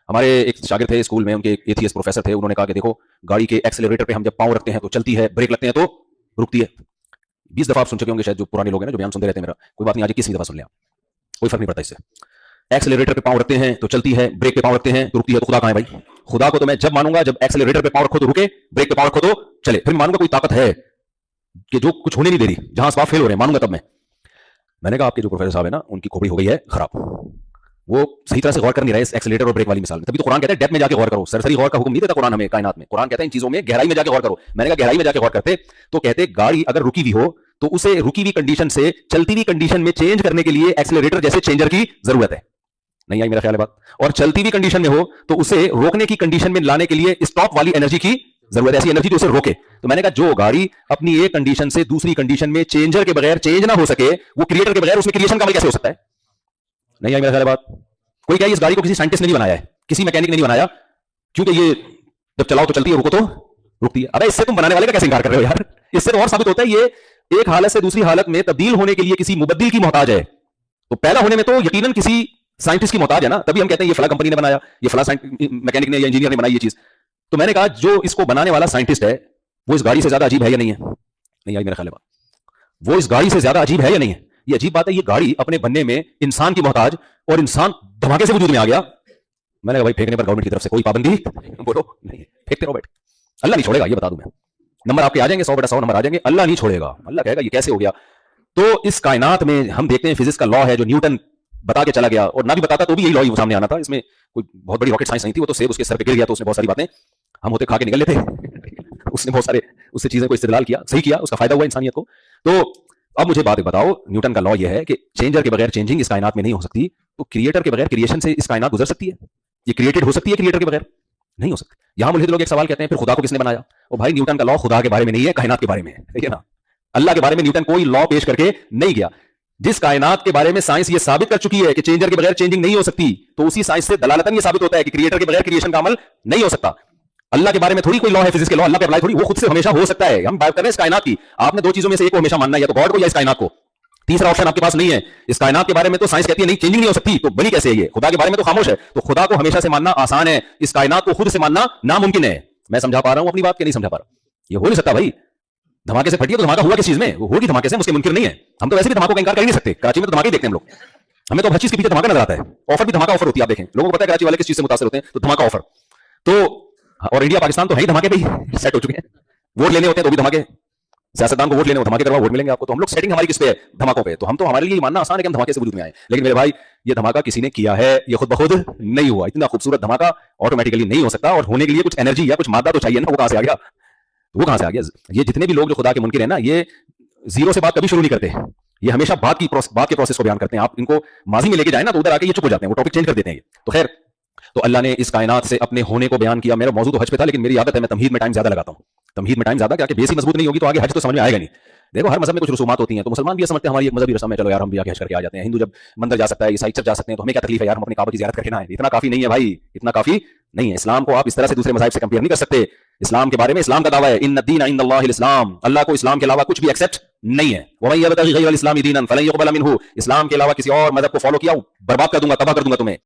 ہمارے ایک شاگرد تھے اسکول میں، ان کے ایتھیسٹ پروفیسر تھے، انہوں نے کہا کہ دیکھو گاڑی کے ایکسلریٹر پہ ہم جب پاؤں رکھتے ہیں تو چلتی ہے، بریک لگتے ہیں تو رکتی ہے. 20 دفعہ آپ سن چکے ہوں گے شاید، جو پرانے لوگ ہیں نا جو بیان سنتے رہتے ہیں میرا، کوئی بات نہیں، آج 21ویں دفعہ سن لیں، کوئی فرق نہیں پڑتا اس سے. ایکسلریٹر پہ پاؤں رکھتے ہیں تو چلتی ہے، بریک پہ پاؤں رکھتے ہیں تو رکتی ہے. تو خدا کہاں ہے بھائی؟ خدا کو تو میں جب مانوں گا جب ایکسلریٹر پہ پاؤں رکھو تو رکے، بریک پہ پاؤں رکھو تو چلے. پھر مانوں گا کوئی طاقت ہے کہ جو کچھ ہونے نہیں دے رہی، جہاں اسباب فیل ہو رہے ہیں، مانوں گا تب میں نے کہا آپ کے جو پروفیسر صاحب ہیں نا، ان کی کھوپڑی ہو گئی ہے خراب، وہ صحیح طرح سے غور کر نہیں رہے اس ایکسلریٹر اور بریک والی مثال میں. تبھی تو قرآن کہتا ہے ڈیپتھ میں جا کے غور کرو. سرسری غور کا حکم نہیں دیتا قرآن ہمیں کائنات میں. قرآن کہتا ہے ان چیزوں میں گہرائی میں جا کے غور کرو. میں نے کہا گہرائی میں جا کے غور کرتے تو کہتے گاڑی اگر رکی ہوئی ہو تو اسے رکی ہوئی کنڈیشن سے چلتی ہوئی کنڈیشن میں چینج کرنے کے لیے ایکسلریٹر جیسے چینجر کی ضرورت ہے. نہیں آئی میرا خیال ہے بات؟ اور چلتی ہوئی کنڈیشن میں ہو تو اسے روکنے کی کنڈیشن میں لانے کے لیے اسٹاپ والی انرجی کی ضرورت ہے، ایسی انرجی جو اسے روکے. تو میں نے کہا جو گاڑی اپنی ایک کنڈیشن سے دوسری کنڈیشن میں چینجر کے بغیر چینج نہ ہو سکے، وہ کریٹر کے بغیر اس میں کریشن کا عمل کیسے ہو سکتا ہے؟ نہیں آئی میرا خیال ہے بات؟ کوئی کہے اس گاڑی کو کسی سائنٹسٹ نے نہیں بنایا ہے، کسی میکینک نے نہیں بنایا، کیونکہ یہ جب چلاؤ تو چلتی ہے، رکو تو رکتی ہے. ابے اس سے تم بنانے والے کا کیسے انکار کر رہے ہو یار؟ اس سے تو اور ثابت ہوتا ہے یہ ایک حالت سے دوسری حالت میں تبدیل ہونے کے لیے کسی مبدل کی محتاج ہے. تو پیدا ہونے میں تو یقیناً کسی سائنٹسٹ کی محتاج ہے نا، تبھی ہم کہتے ہیں یہ فلاں کمپنی نے بنایا، یہ فلاں میکینک نے یا انجینئر نے بنائی یہ چیز. تو میں نے کہا جو اس کو بنانے والا سائنٹسٹ ہے وہ اس گاڑی سے زیادہ عجیب ہے یا نہیں ہے؟ نہیں آئی میرا خیال ہے بات؟ وہ اس گاڑی سے زیادہ عجیب ہے یا نہیں ہے؟ یہ عجیب بات ہے. یہ گاڑی اپنے بننے میں انسان کی محتاج، اور انسان دھماکے سے وجود میں آ گیا. میں نے کہا بھائی پھینکنے پر گورنمنٹ کی طرف سے کوئی پابندی بولو نہیں، پھینکتے رہو بیٹھ. اللہ نہیں چھوڑے گا، یہ بتا دوں میں. نمبر آپ کے آ جائیں گے 100/100 نمبر آ جائیں گے، اللہ نہیں چھوڑے گا. اللہ کہے گا یہ کیسے ہو گیا؟ تو اس کائنات میں ہم دیکھتے ہیں فزکس کا لا ہے جو نیوٹن بتا کے چلا گیا، اور نہ بھی بتاتا تو بھی یہی لا ہی سامنے آنا تھا. اس میں کوئی بہت بڑی راکٹ سائنس نہیں تھی، وہ تو سیب اس کے سر پہ گر گیا تو اس نے بہت ساری باتیں ہم ہوتے کھا کے نکل لیتے. اس نے بہت سارے اس سے چیزیں کو استدلال کیا، صحیح کیا، اس کا فائدہ ہوا انسانیت کو. تو اب مجھے بات بتاؤ، نیوٹن کا لا یہ ہے کہ چینجر کے بغیر چینجنگ اس کائنات میں نہیں ہو سکتی، تو کریٹر کے بغیر کریشن سے اس کائنات گزر سکتی ہے؟ یہ کریٹڈ ہو سکتی ہے کریٹر کے بغیر؟ نہیں ہو سکتی. یہاں ملحد لوگ ایک سوال کہتے ہیں پھر خدا کو کس نے بنایا؟ او بھائی نیوٹن کا لا خدا کے بارے میں نہیں ہے، کائنات کے بارے میں ہے، ٹھیک ہے نا. اللہ کے بارے میں نیوٹن کوئی لا پیش کر کے نہیں گیا. جس کائنات کے بارے میں سائنس یہ ثابت کر چکی ہے کہ چینجر کے بغیر چینجنگ نہیں ہو سکتی، تو اسی سائنس سے دلالتاً یہ ثابت ہوتا ہے کہ کریٹر کے بغیر کریشن کا عمل نہیں ہو سکتا. اللہ کے بارے میں تھوڑی کوئی لا ہے فزکس کے لا، اللہ کے اپلائی تھوڑی، وہ خود سے ہمیشہ ہو سکتا ہے. ہم بات کر رہے ہیں اس کائنات کی. آپ نے دو چیزوں میں سے ایک کو ہمیشہ ماننا ہے، یا تو گاڈ کو یا اس کائنات کو. تیسرا آپشن آپ کے پاس نہیں ہے. اس کائنات کے بارے میں تو سائنس کہتی ہے نہیں چینجنگ نہیں ہو سکتی، تو بنی کیسے ہے یہ؟ خدا کے بارے میں تو خاموش ہے. تو خدا کو ہمیشہ سے ماننا آسان ہے، اس کائنات کو خود سے ماننا ناممکن ہے. میں سمجھا پا رہا ہوں اپنی بات کہ نہیں سمجھا پا رہا؟ یہ ہو نہیں سکتا بھائی. دھماکے سے پھٹی ہے تو دھماکہ ہوا کس چیز میں؟ وہ ہوگی دھماکے سے، اس کے منکر نہیں ہے. ہم تو ویسے بھی دھماکوں کا انکار کر ہی نہیں سکتے. کراچی میں تو دھماکے دیکھتے ہیں ہم لوگ، ہمیں تو ہر چیز کے پیچھے دھماکہ نظر آتا ہے. آفر بھی دھماکہ آفر ہوتی ہے. آپ دیکھیں لوگوں کو پتا ہے کراچی والے کس چیز سے متاثر ہوتے ہیں، تو دھماکہ آفر. تو اور انڈیا پاکستان تو ہے ہی دھماکے پہ ہی سیٹ ہو چکے ہیں. ووٹ لینے ہوتے ہیں تو بھی دھماکے، سیاستدان کو ووٹ لینے ہو دھماکے کروا ووٹ ملیں گے آپ کو. تو ہم لوگ سیٹنگ ہماری کس پہ ہے؟ دھماکوں پہ. تو ہم تو ہمارے لیے ماننا آسان ہے کہ ہم دھماکے سے وجود میں آئے. لیکن میرے بھائی یہ دھماکہ کسی نے کیا ہے، یہ خود بخود نہیں ہوا. اتنا خوبصورت دھماکہ آٹومیٹکلی نہیں ہو سکتا، اور ہونے کے لیے کچھ انرجی یا کچھ مادہ تو چاہیے نا. وہ کہاں سے آ گیا؟ وہ کہاں سے آ گیا؟ یہ جتنے بھی لوگ جو خدا کے منکر ہیں نا، یہ زیرو سے بات کبھی شروع نہیں کرتے. یہ ہمیشہ بات کے پروسیس کو بیان کرتے ہیں. آپ ان کو ماضی میں لے کے جائیں نا تو ادھر آ کے یہ چپ ہو جاتے ہیں، وہ ٹاپک چینج کر دیتے ہیں. تو خیر، تو اللہ نے اس کائنات سے اپنے ہونے کو بیان کیا. میرا موضوع تو حج پہ تھا، لیکن میری عادت ہے میں تمہید میں ٹائم زیادہ لگاتا ہوں. تمہید میں ٹائم زیادہ کیا کہ بیس ہی مضبوط نہیں ہوگی تو آگے حج تو سمجھ میں آئے گا نہیں. دیکھو ہر مذہب میں کچھ رسومات ہوتی ہیں، تو مسلمان بھی یہ سمجھتے ہیں ہماری ایک مذہبی رسم ہے، چلو یار ہم بھی آگے حج کر کے آ جاتے ہیں. ہندو جب مندر جا سکتا ہے، عیسائی چرچ جا سکتے ہیں، تو ہمیں کیا تکلیف ہے یار، ہم اپنی کعبہ کی زیارت کر کے نہ آئیں. اتنا کافی نہیں ہے بھائی، اتنا کافی نہیں ہے. اسلام کو آپ اس طرح سے دوسرے مذاہب سے کمپیئر نہیں کر سکتے. اسلام کے بارے میں اسلام کا دعویٰ ہے ان الدین عند اللہ الاسلام، اللہ کو اسلام کے علاوہ کچھ بھی ایکسپٹ نہیں ہے. ومن یبتغی غیر الاسلام دینا فلن یقبل منہ، اسلام کے علاوہ کسی اور مذہب کو فالو کیا برباد کر دوں گا، تباہ کر دوں گا تمہیں.